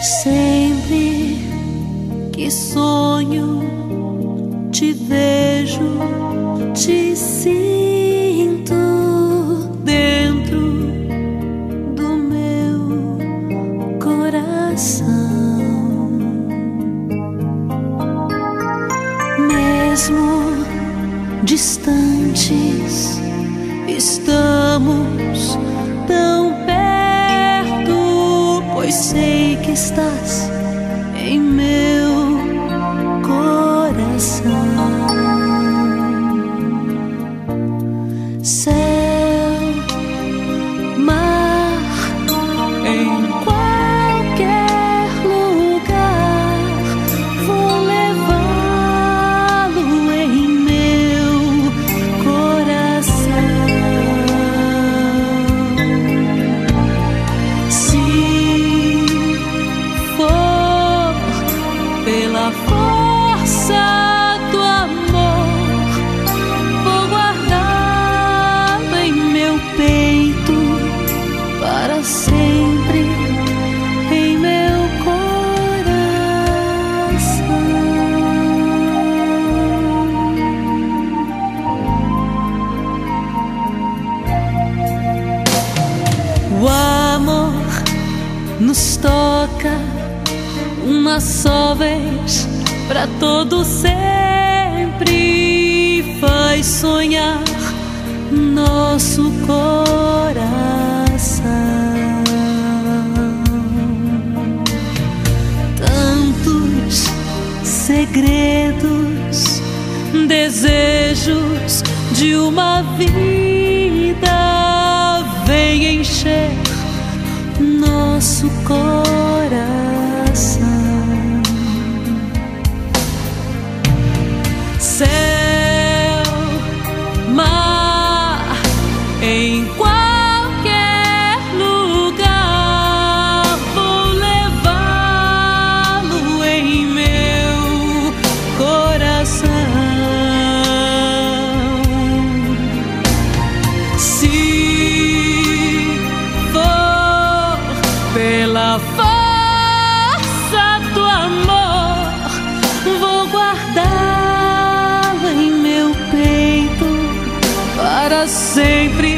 Sempre que sonho, te vejo, te sinto dentro do meu coração. Mesmo distantes, estamos tão perto, pois sei que estás em meu coração. Céu, mar, em qualquer lugar, vou levá-lo em meu coração. Se for pela força do amor, vou guardá-lo em meu peito para sempre, em meu coração. O amor nos toca uma só vez, pra todo sempre, faz sonhar nosso coração. Tantos segredos, desejos de uma vida vem encher nosso coração. Céu, mar, em qualquer lugar, vou levá-lo em meu coração. Se for pela força do amor, vou guardar em meu peito para sempre.